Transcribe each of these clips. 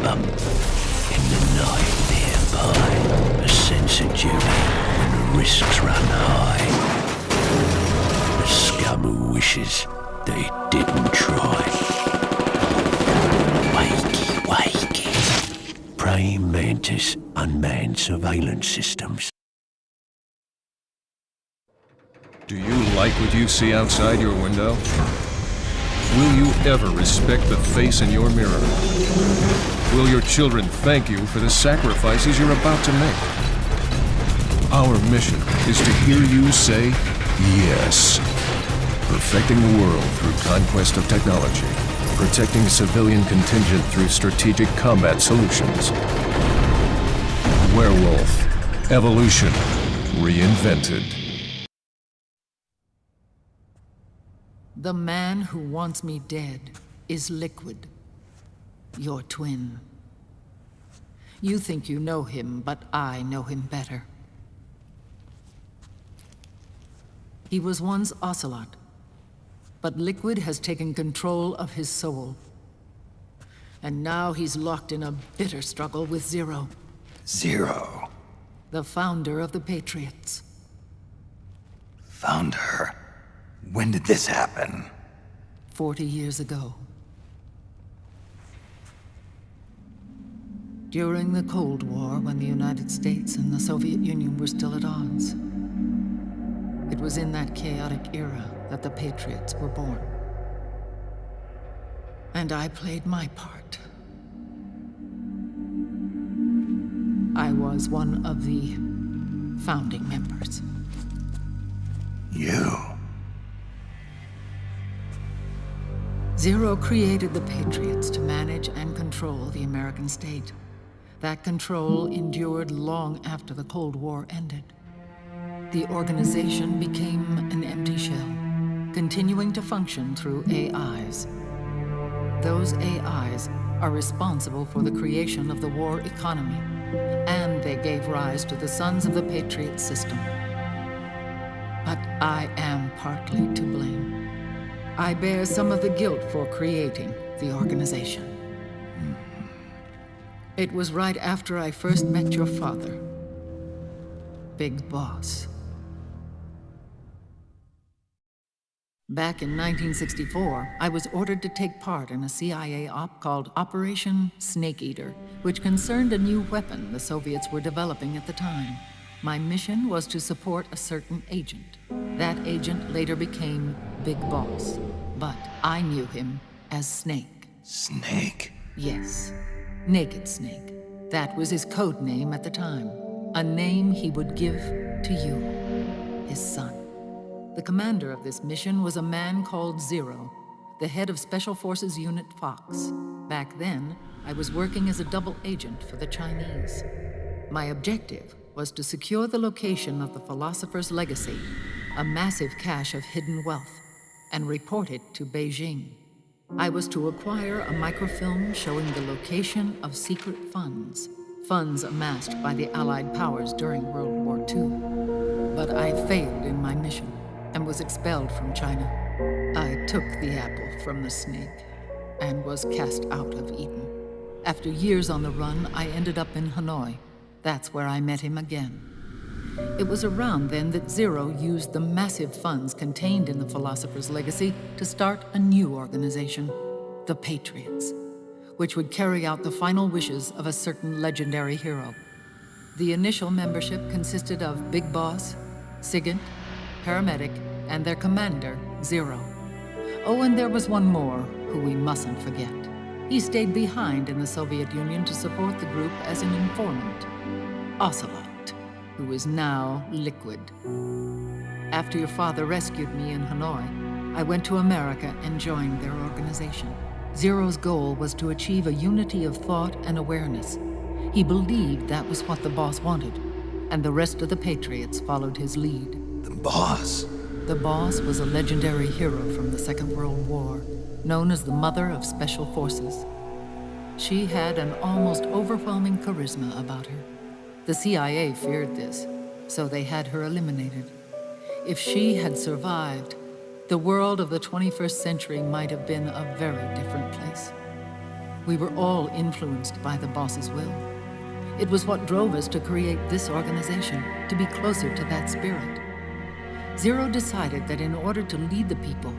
bump in the night nearby. A sense of duty when the risks run high. The scum who wishes they didn't try. Wakey, wakey. Praying mantis, unmanned surveillance systems. Do you like what you see outside your window? Will you ever respect the face in your mirror? Will your children thank you for the sacrifices you're about to make? Our mission is to hear you say yes. Perfecting the world through conquest of technology. Protecting civilian contingent through strategic combat solutions. Werewolf. Evolution. Reinvented. The man who wants me dead is Liquid, your twin. You think you know him, but I know him better. He was once Ocelot, but Liquid has taken control of his soul. And now he's locked in a bitter struggle with Zero. Zero? The founder of the Patriots. Founder? When did this happen? 40 years ago. During the Cold War, when the United States and the Soviet Union were still at odds. It was in that chaotic era that the Patriots were born. And I played my part. I was one of the founding members. You? Zero created the Patriots to manage and control the American state. That control endured long after the Cold War ended. The organization became an empty shell, continuing to function through AIs. Those AIs are responsible for the creation of the war economy, and they gave rise to the Sons of the Patriot system. But I am partly to blame. I bear some of the guilt for creating the organization. It was right after I first met your father, Big Boss. Back in 1964, I was ordered to take part in a CIA op called Operation Snake Eater, which concerned a new weapon the Soviets were developing at the time. My mission was to support a certain agent. That agent later became Big Boss, but I knew him as Snake. Snake? Yes, Naked Snake. That was his code name at the time, a name he would give to you, his son. The commander of this mission was a man called Zero, the head of Special Forces Unit Fox. Back then, I was working as a double agent for the Chinese. My objective was to secure the location of the Philosopher's Legacy, a massive cache of hidden wealth, and report it to Beijing. I was to acquire a microfilm showing the location of secret funds, funds amassed by the Allied powers during World War II. But I failed in my mission and was expelled from China. I took the apple from the snake and was cast out of Eden. After years on the run, I ended up in Hanoi. That's where I met him again. It was around then that Zero used the massive funds contained in the Philosopher's Legacy to start a new organization, the Patriots, which would carry out the final wishes of a certain legendary hero. The initial membership consisted of Big Boss, Sigint, Paramedic, and their commander, Zero. Oh, and there was one more who we mustn't forget. He stayed behind in the Soviet Union to support the group as an informant, Ocelot, who is now Liquid. After your father rescued me in Hanoi, I went to America and joined their organization. Zero's goal was to achieve a unity of thought and awareness. He believed that was what the boss wanted, and the rest of the Patriots followed his lead. The boss? The boss was a legendary hero from the Second World War, known as the Mother of Special Forces. She had an almost overwhelming charisma about her. The CIA feared this, so they had her eliminated. If she had survived, the world of the 21st century might have been a very different place. We were all influenced by the boss's will. It was what drove us to create this organization, to be closer to that spirit. Zero decided that in order to lead the people,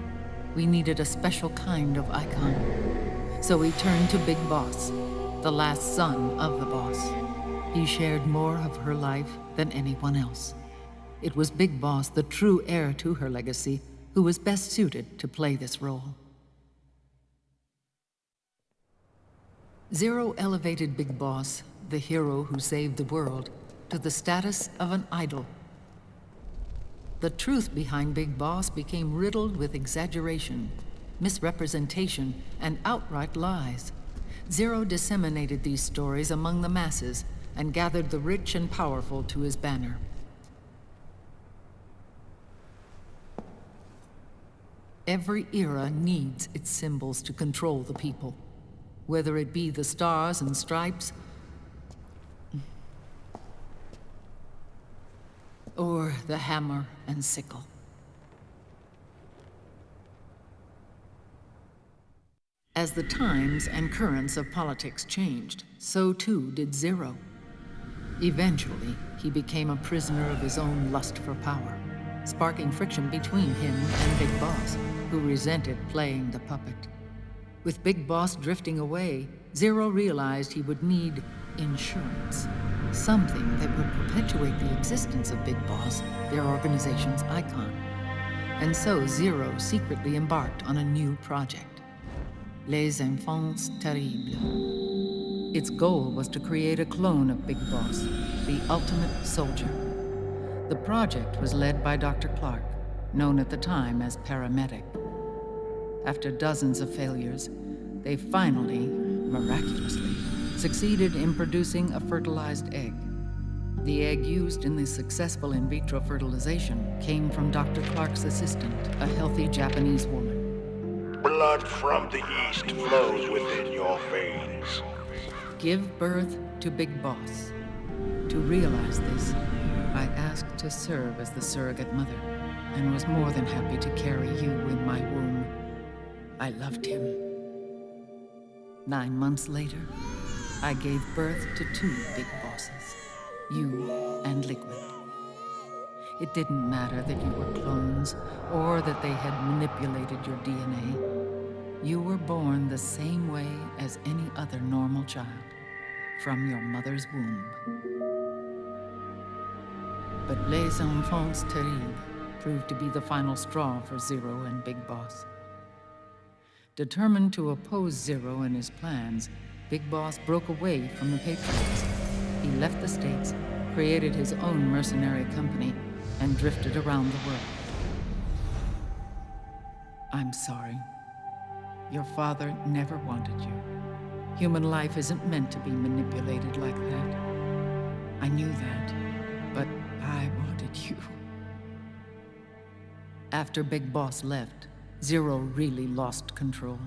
we needed a special kind of icon. So we turned to Big Boss, the last son of the boss. He shared more of her life than anyone else. It was Big Boss, the true heir to her legacy, who was best suited to play this role. Zero elevated Big Boss, the hero who saved the world, to the status of an idol. The truth behind Big Boss became riddled with exaggeration, misrepresentation, and outright lies. Zero disseminated these stories among the masses and gathered the rich and powerful to his banner. Every era needs its symbols to control the people, whether it be the stars and stripes, or the hammer and sickle. As the times and currents of politics changed, so too did Zero. Eventually, he became a prisoner of his own lust for power, sparking friction between him and Big Boss, who resented playing the puppet. With Big Boss drifting away, Zero realized he would need insurance. Something that would perpetuate the existence of Big Boss, their organization's icon. And so Zero secretly embarked on a new project, Les Enfants Terribles. Its goal was to create a clone of Big Boss, the ultimate soldier. The project was led by Dr. Clark, known at the time as Paramedic. After dozens of failures, they finally, miraculously, succeeded in producing a fertilized egg. The egg used in the successful in vitro fertilization came from Dr. Clark's assistant, a healthy Japanese woman. Blood from the east flows within your veins. Give birth to Big Boss. To realize this, I asked to serve as the surrogate mother, and was more than happy to carry you in my womb. I loved him. 9 months later, I gave birth to 2 Big Bosses, you and Liquid. It didn't matter that you were clones, or that they had manipulated your DNA. You were born the same way as any other normal child, from your mother's womb. But Les Enfants Terribles proved to be the final straw for Zero and Big Boss. Determined to oppose Zero and his plans, Big Boss broke away from the Patriots. He left the States, created his own mercenary company, and drifted around the world. I'm sorry. Your father never wanted you. Human life isn't meant to be manipulated like that. I knew that, but I wanted you. After Big Boss left, Zero really lost control.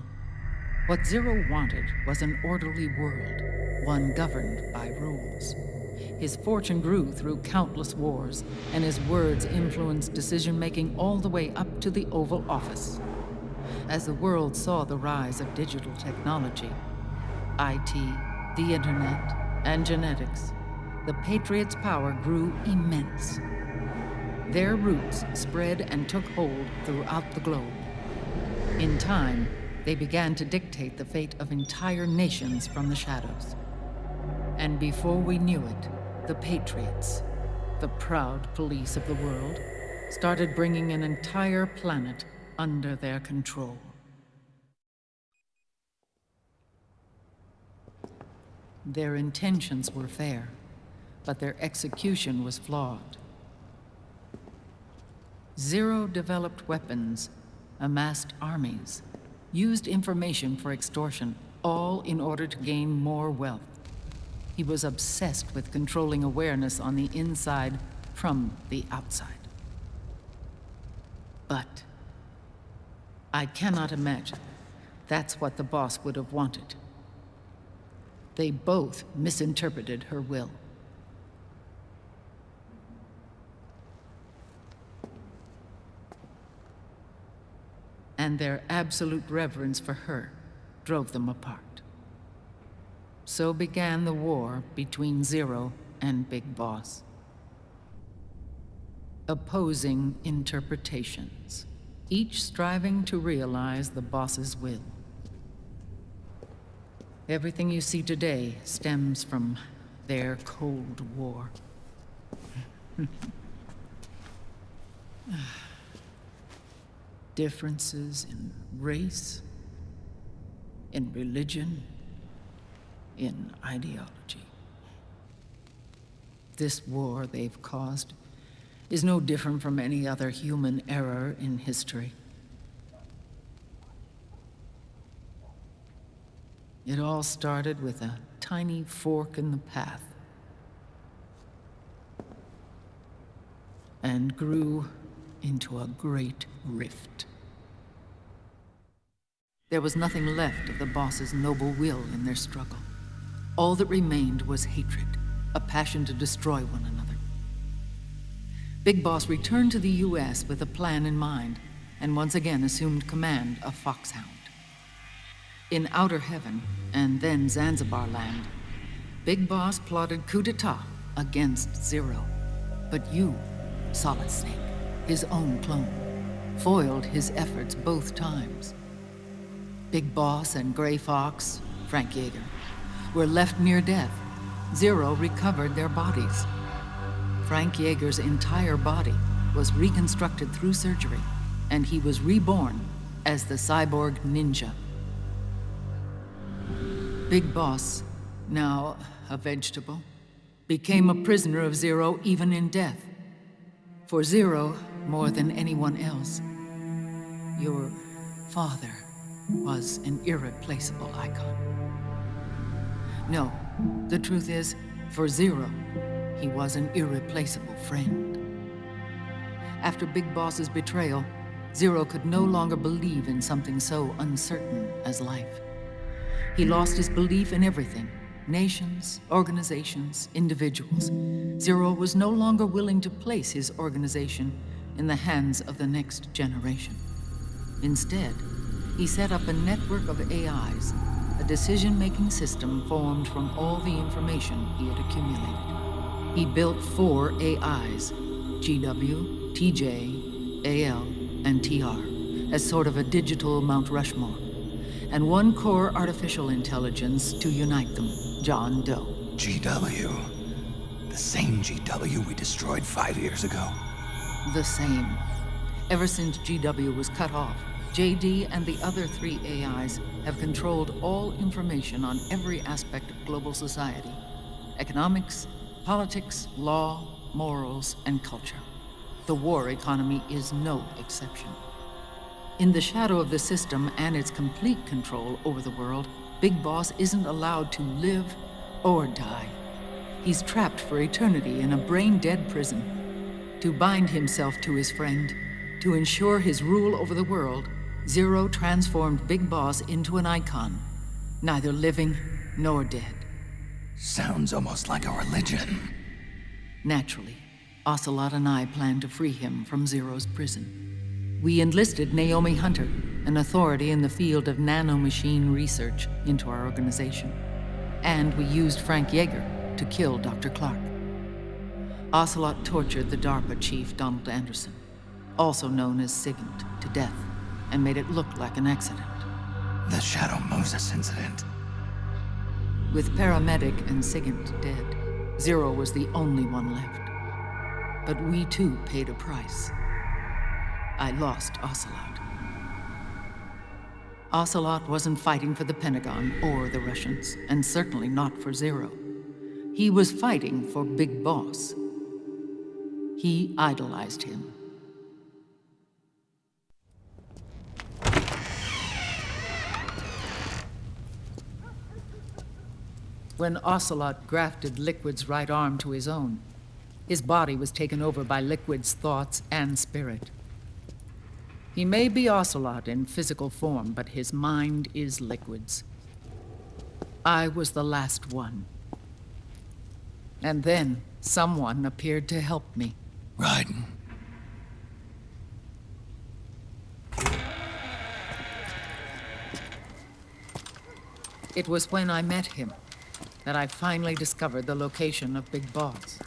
What Zero wanted was an orderly world, one governed by rules. His fortune grew through countless wars, and his words influenced decision-making all the way up to the Oval Office. As the world saw the rise of digital technology, IT, the internet, and genetics, the Patriots' power grew immense. Their roots spread and took hold throughout the globe. In time, they began to dictate the fate of entire nations from the shadows. And before we knew it, the Patriots, the proud police of the world, started bringing an entire planet under their control. Their intentions were fair, but their execution was flawed. Zero developed weapons, amassed armies, used information for extortion, all in order to gain more wealth. He was obsessed with controlling awareness on the inside from the outside. But I cannot imagine that's what the boss would have wanted. They both misinterpreted her will. And their absolute reverence for her drove them apart. So began the war between Zero and Big Boss. Opposing interpretations, each striving to realize the boss's will. Everything you see today stems from their Cold War. Differences in race, in religion, in ideology. This war they've caused is no different from any other human error in history. It all started with a tiny fork in the path and grew into a great rift. There was nothing left of the boss's noble will in their struggle. All that remained was hatred, a passion to destroy one another. Big Boss returned to the US with a plan in mind, and once again assumed command of Foxhound. In Outer Heaven, and then Zanzibar Land, Big Boss plotted coup d'etat against Zero. But you, Solid Snake, his own clone, foiled his efforts both times. Big Boss and Gray Fox, Frank Yeager, were left near death. Zero recovered their bodies. Frank Yeager's entire body was reconstructed through surgery, and he was reborn as the cyborg ninja. Big Boss, now a vegetable, became a prisoner of Zero even in death. For Zero, more than anyone else, your father was an irreplaceable icon. No, the truth is, for Zero, he was an irreplaceable friend. After Big Boss's betrayal, Zero could no longer believe in something so uncertain as life. He lost his belief in everything, nations, organizations, individuals. Zero was no longer willing to place his organization in the hands of the next generation. Instead, he set up a network of AIs, a decision-making system formed from all the information he had accumulated. He built 4 AIs, GW, TJ, AL, and TR, as sort of a digital Mount Rushmore, and 1 core artificial intelligence to unite them, John Doe. GW. The same GW we destroyed 5 years ago. The same. Ever since GW was cut off, JD and the other 3 AIs have controlled all information on every aspect of global society: economics, politics, law, morals, and culture. The war economy is no exception. In the shadow of the system and its complete control over the world, Big Boss isn't allowed to live or die. He's trapped for eternity in a brain-dead prison. To bind himself to his friend, to ensure his rule over the world, Zero transformed Big Boss into an icon, neither living nor dead. Sounds almost like a religion. Naturally, Ocelot and I planned to free him from Zero's prison. We enlisted Naomi Hunter, an authority in the field of nanomachine research, into our organization. And we used Frank Yeager to kill Dr. Clark. Ocelot tortured the DARPA chief, Donald Anderson, also known as Sigint, to death, and made it look like an accident. The Shadow Moses incident. With Paramedic and Sigint dead, Zero was the only one left. But we too paid a price. I lost Ocelot. Ocelot wasn't fighting for the Pentagon or the Russians, and certainly not for Zero. He was fighting for Big Boss. He idolized him. When Ocelot grafted Liquid's right arm to his own, his body was taken over by Liquid's thoughts and spirit. He may be Ocelot in physical form, but his mind is Liquid's. I was the last one. And then someone appeared to help me. Raiden. It was when I met him, that I finally discovered the location of Big Boss.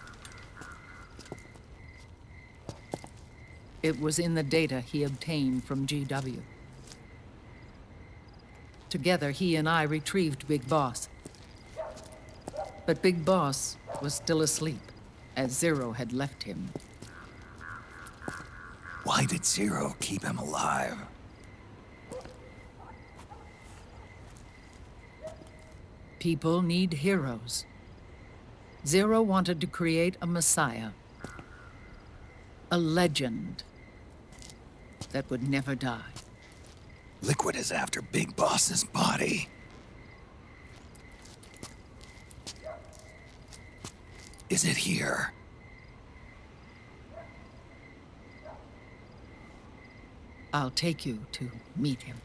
It was in the data he obtained from GW. Together, he and I retrieved Big Boss. But Big Boss was still asleep, as Zero had left him. Why did Zero keep him alive? People need heroes. Zero wanted to create a messiah. A legend that would never die. Liquid is after Big Boss's body. Is it here? I'll take you to meet him.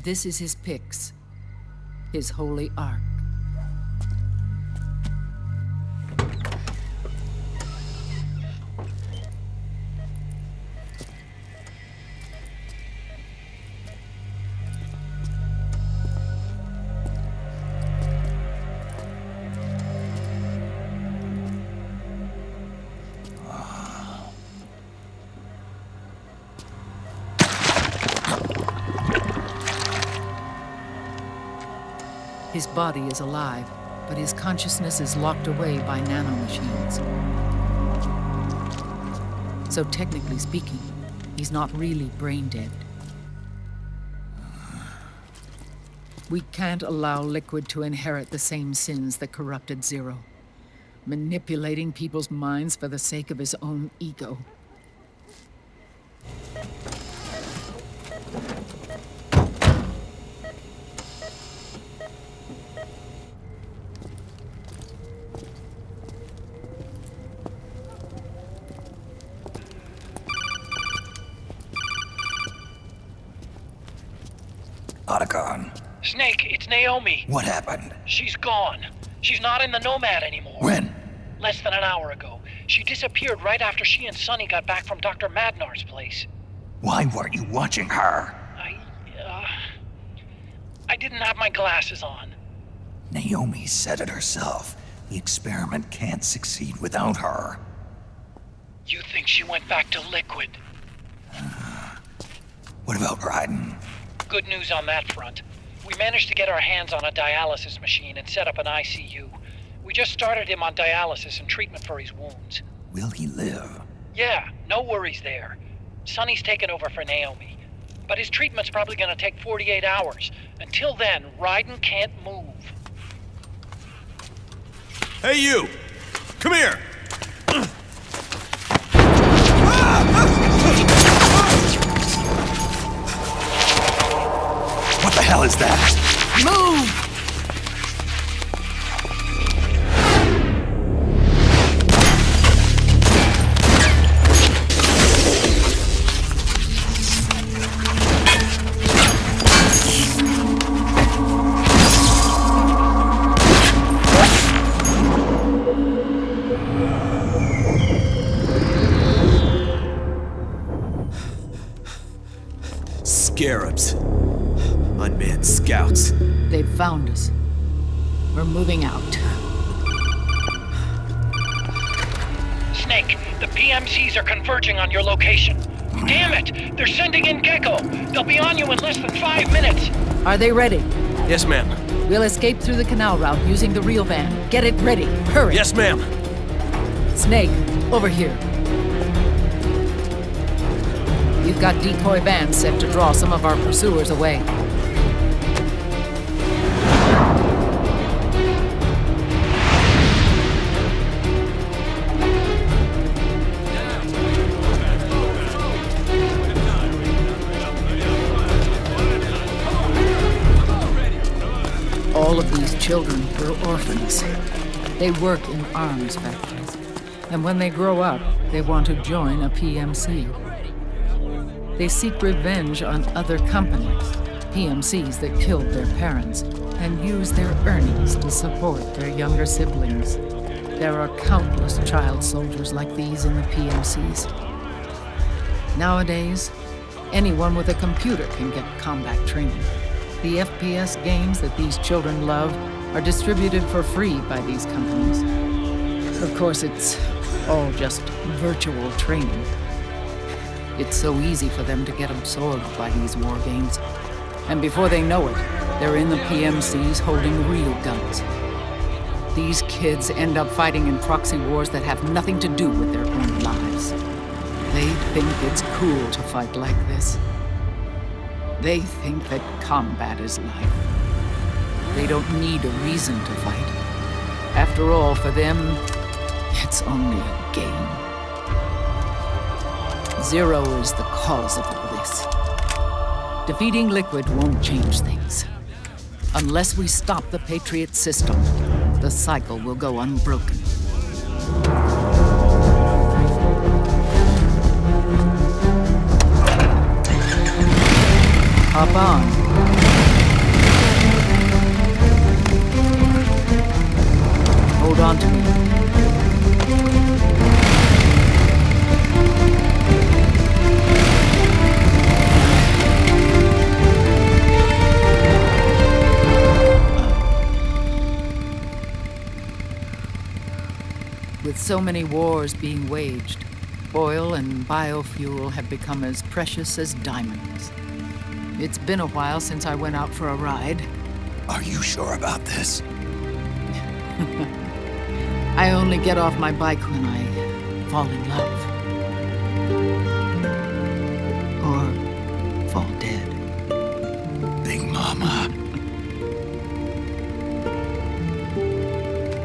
This is his pyx, his holy ark. His body is alive, but his consciousness is locked away by nanomachines. So technically speaking, he's not really brain dead. We can't allow Liquid to inherit the same sins that corrupted Zero, manipulating people's minds for the sake of his own ego. Otacon. Snake, it's Naomi. What happened? She's gone. She's not in the Nomad anymore. When? Less than an hour ago. She disappeared right after she and Sonny got back from Dr. Madnar's place. Why weren't you watching her? I didn't have my glasses on. Naomi said it herself. The experiment can't succeed without her. You think she went back to Liquid? What about Raiden? Good news on that front. We managed to get our hands on a dialysis machine and set up an ICU. We just started him on dialysis and treatment for his wounds. Will he live? Yeah, no worries there. Sonny's taken over for Naomi. But his treatment's probably gonna take 48 hours. Until then, Raiden can't move. Hey, you! Come here! What the hell is that? Move! Scarabs. Unmanned scouts. They've found us. We're moving out. Snake, the PMCs are converging on your location. Damn it! They're sending in Gecko! They'll be on you in less than 5 minutes! Are they ready? Yes, ma'am. We'll escape through the canal route using the real van. Get it ready. Hurry! Yes, ma'am. Snake, over here. You've got decoy vans set to draw some of our pursuers away. All of these children were orphans. They work in arms factories. And when they grow up, they want to join a PMC. They seek revenge on other companies, PMCs that killed their parents, and use their earnings to support their younger siblings. There are countless child soldiers like these in the PMCs. Nowadays, anyone with a computer can get combat training. The FPS games that these children love are distributed for free by these companies. Of course, it's all just virtual training. It's so easy for them to get absorbed by these war games. And before they know it, they're in the PMCs holding real guns. These kids end up fighting in proxy wars that have nothing to do with their own lives. They think it's cool to fight like this. They think that combat is life. They don't need a reason to fight. After all, for them, it's only a game. Zero is the cause of all this. Defeating Liquid won't change things. Unless we stop the Patriot system, the cycle will go unbroken. Hop on. Hold on to me. With so many wars being waged, oil and biofuel have become as precious as diamonds. It's been a while since I went out for a ride. Are you sure about this? I only get off my bike when I fall in love. Or fall dead. Big Mama.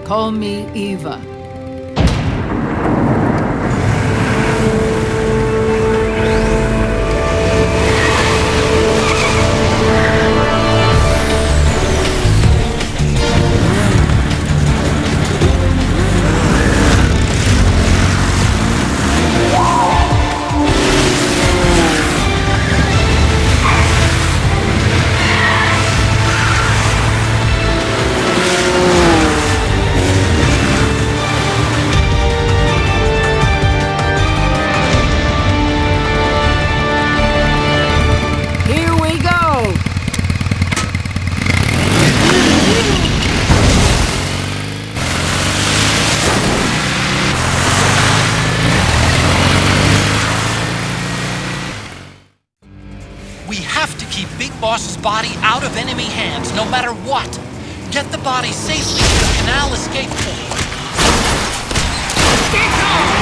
Call me Eva. Boss's body out of enemy hands, no matter what. Get the body safely to the canal escape point. Get on!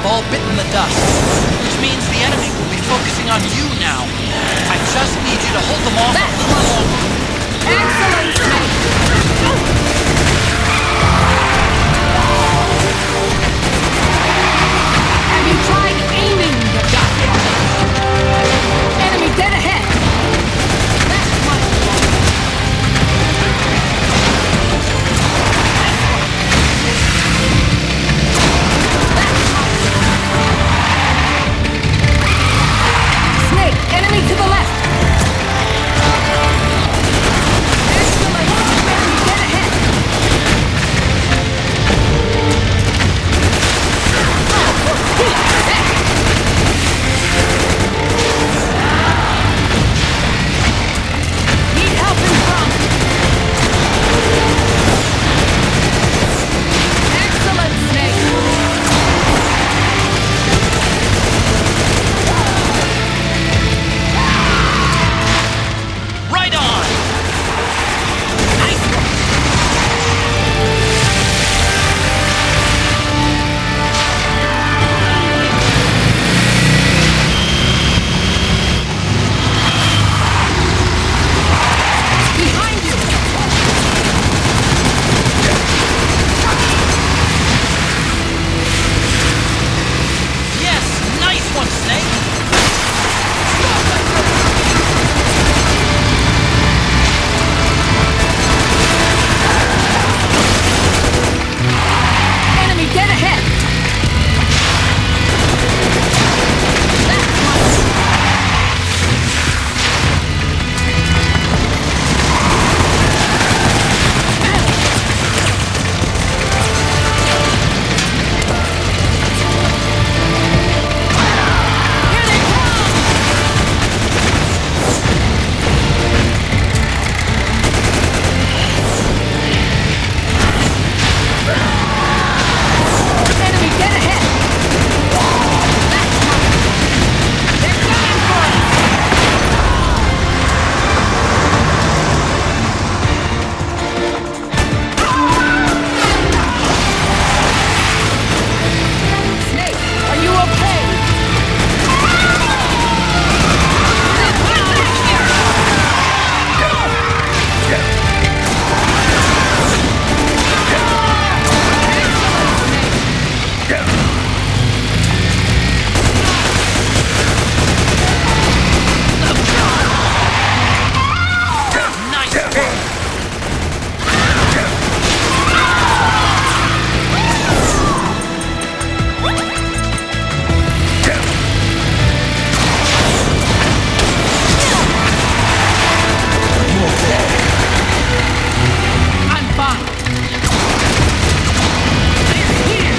all bitten the dust. Which means the enemy will be focusing on you now. I just need you to hold them off a little longer. Excellent, Snake! Have you tried aiming the gun? Enemy dead ahead! That's much better. Snake, enemy to the left! Excellent! Enemy dead ahead! Need help in front! Excellent, Snake! Right on! Nice one! Behind you! Yes, nice one, Snake! Enemy dead ahead! That's one! Here they come! Enemy dead ahead! That's one! They're coming for us! Snake, are you okay? Nice one! I'm fine. Here!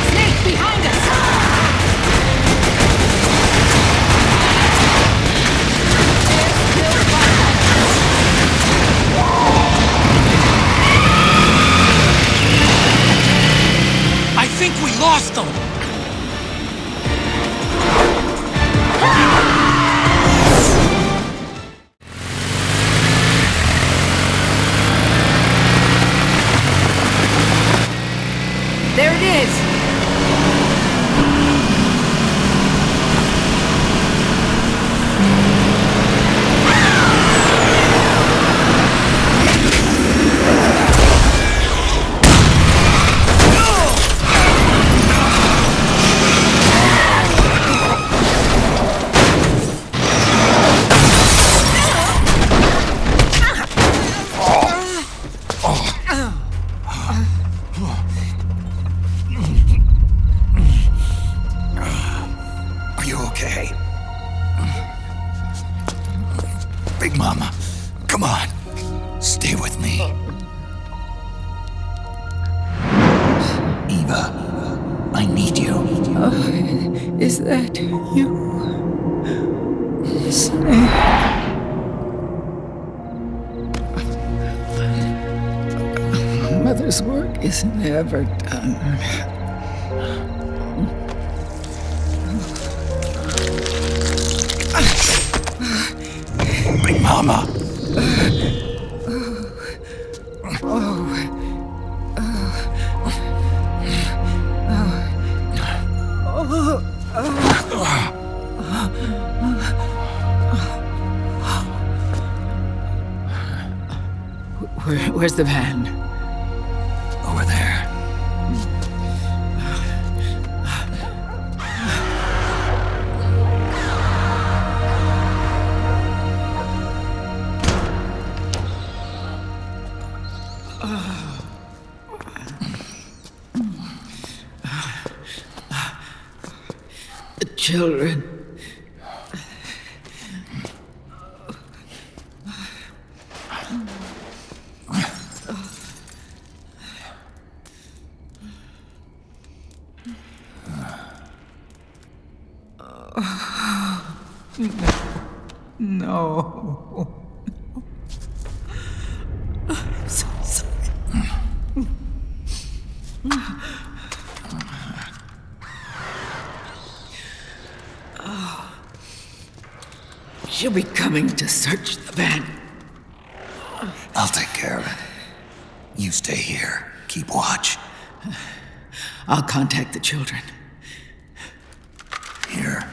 Snake behind us! I think we lost them! There it is! Are you okay? Big Mama, come on. Stay with me. Eva, I need you. Is that you? Snake. Mother Father's work is never done. My mama! Where's the van? Over there. The children. No. I'm so sorry. She'll be coming to search the van. I'll take care of it. You stay here. Keep watch. I'll contact the children. Here.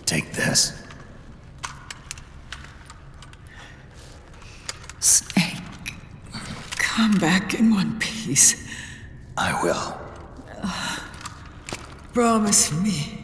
Take this. Snake, come back in one piece. I will. Promise me.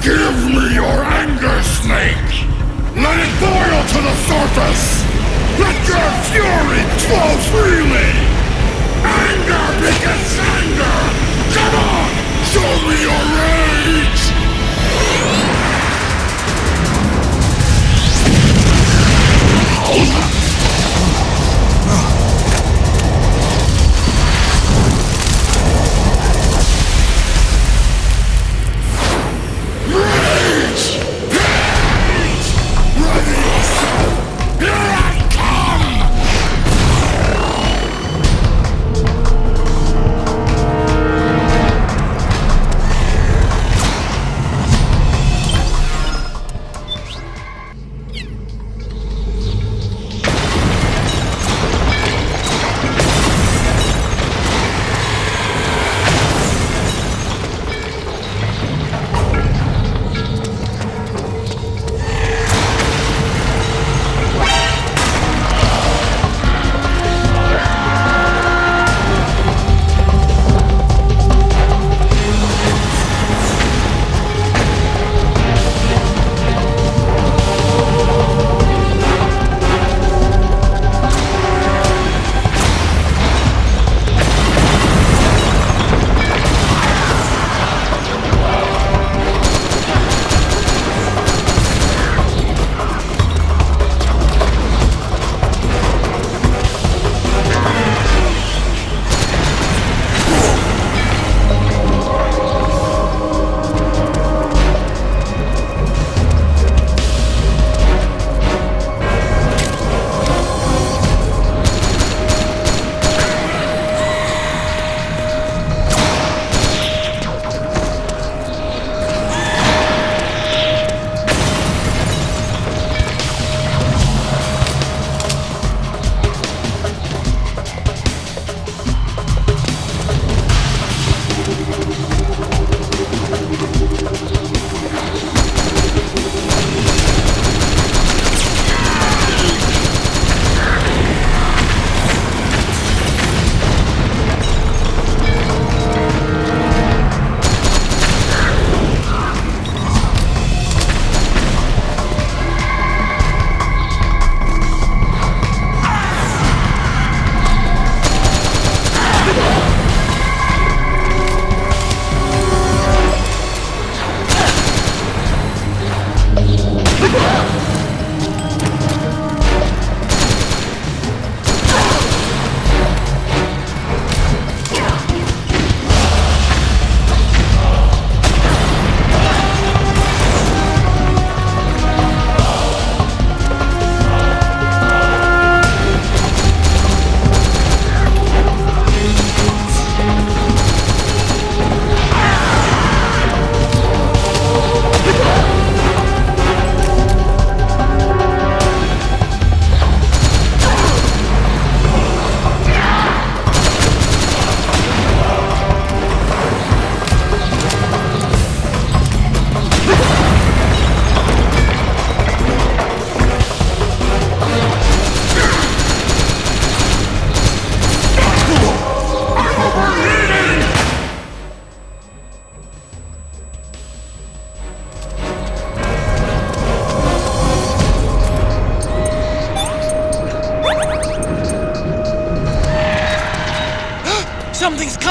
Give me your anger, Snake! Let it boil to the surface! Let your fury flow freely! Anger begets anger! Come on! Show me your rage!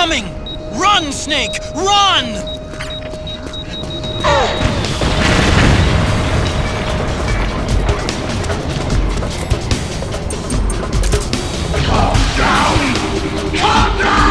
coming! Run, Snake! Run! Calm down! Calm down!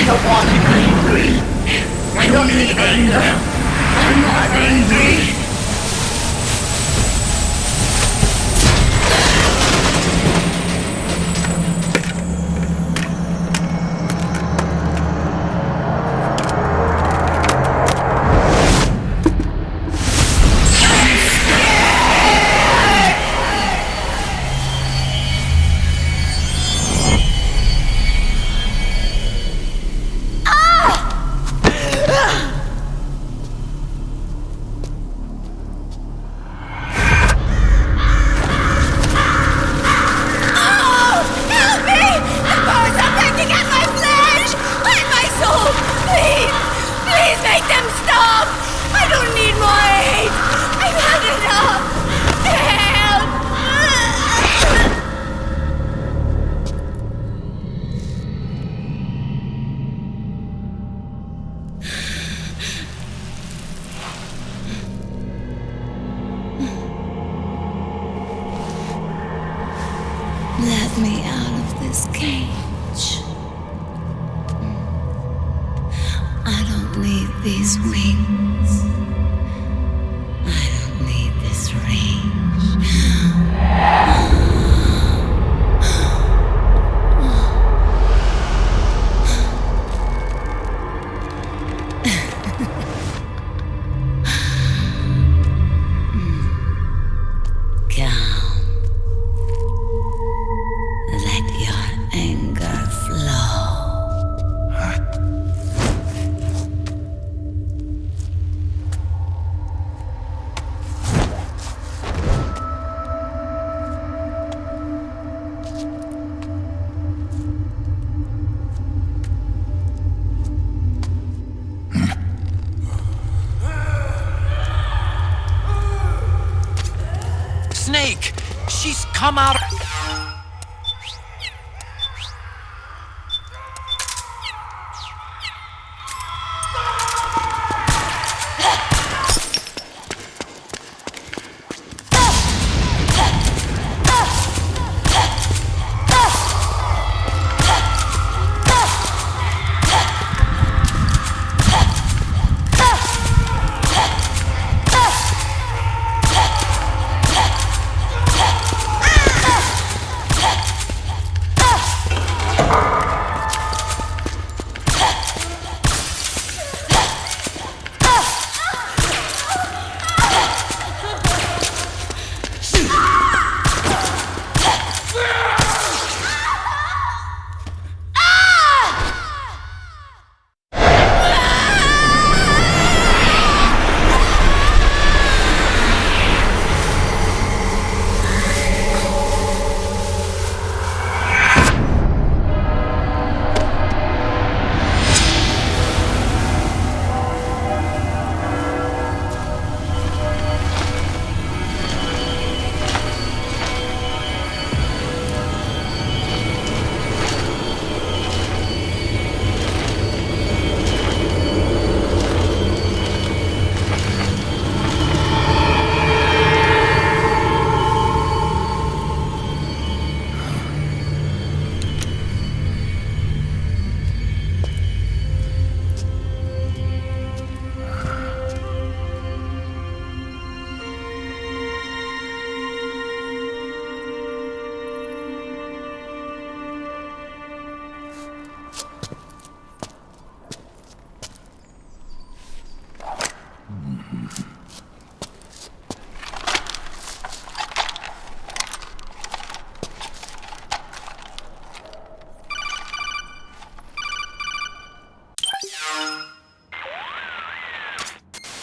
don't want to be angry. I don't need anger. I'm not angry. Let me out of this cage. I don't need these wings. I don't need this range. Snake! She's come out.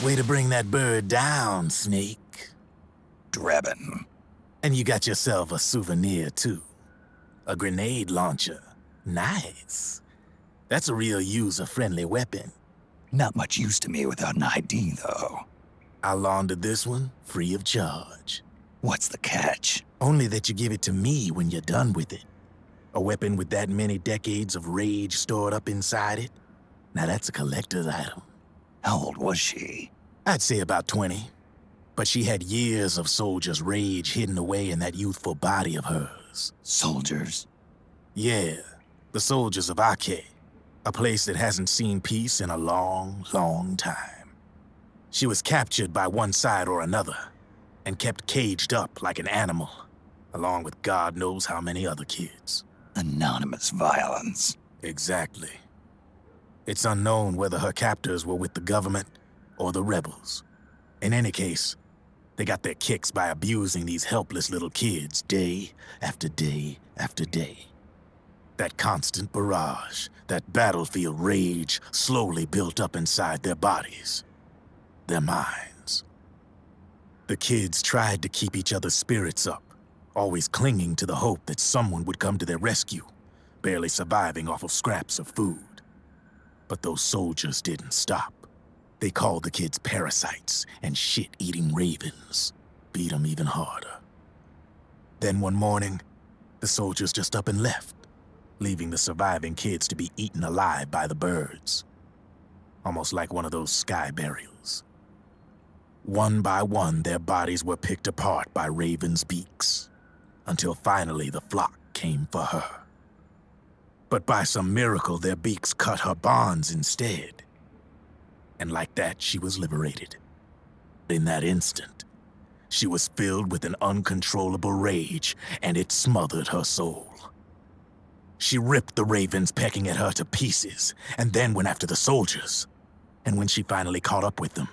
Way to bring that bird down, Snake. Drebin. And you got yourself a souvenir, too. A grenade launcher. Nice. That's a real user-friendly weapon. Not much use to me without an ID, though. I'll launder this one free of charge. What's the catch? Only that you give it to me when you're done with it. A weapon with that many decades of rage stored up inside it? Now that's a collector's item. How old was she? I'd say about 20. But she had years of soldiers' rage hidden away in that youthful body of hers. Soldiers? Yeah, the soldiers of Ake. A place that hasn't seen peace in a long, long time. She was captured by one side or another, and kept caged up like an animal, along with God knows how many other kids. Anonymous violence. Exactly. It's unknown whether her captors were with the government or the rebels. In any case, they got their kicks by abusing these helpless little kids day after day after day. That constant barrage, that battlefield rage slowly built up inside their bodies, their minds. The kids tried to keep each other's spirits up, always clinging to the hope that someone would come to their rescue, barely surviving off of scraps of food. But those soldiers didn't stop. They called the kids parasites and shit-eating ravens, beat them even harder. Then one morning, the soldiers just up and left, leaving the surviving kids to be eaten alive by the birds. Almost like one of those sky burials. One by one, their bodies were picked apart by ravens' beaks, until finally the flock came for her. But by some miracle, their beaks cut her bonds instead. And like that, she was liberated. In that instant, she was filled with an uncontrollable rage, and it smothered her soul. She ripped the ravens pecking at her to pieces, and then went after the soldiers. And when she finally caught up with them,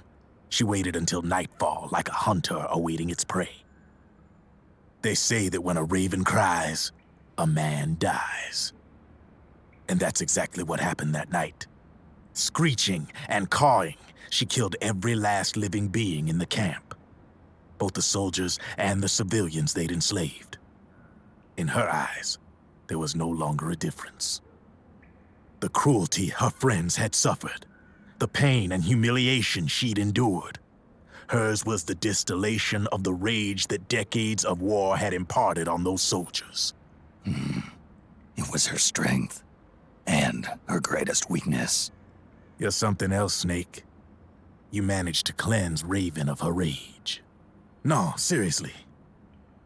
she waited until nightfall like a hunter awaiting its prey. They say that when a raven cries, a man dies. And that's exactly what happened that night. Screeching and cawing, she killed every last living being in the camp. Both the soldiers and the civilians they'd enslaved. In her eyes, there was no longer a difference. The cruelty her friends had suffered, the pain and humiliation she'd endured. Hers was the distillation of the rage that decades of war had imparted on those soldiers. It was her strength, and her greatest weakness. You're something else, Snake. You managed to cleanse Raven of her rage. No, seriously.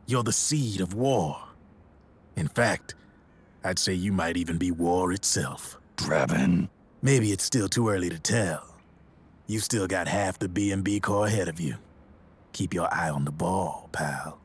You're the seed of war. In fact, I'd say you might even be war itself. Drebin? Maybe it's still too early to tell. You still got half the B&B Corps ahead of you. Keep your eye on the ball, pal.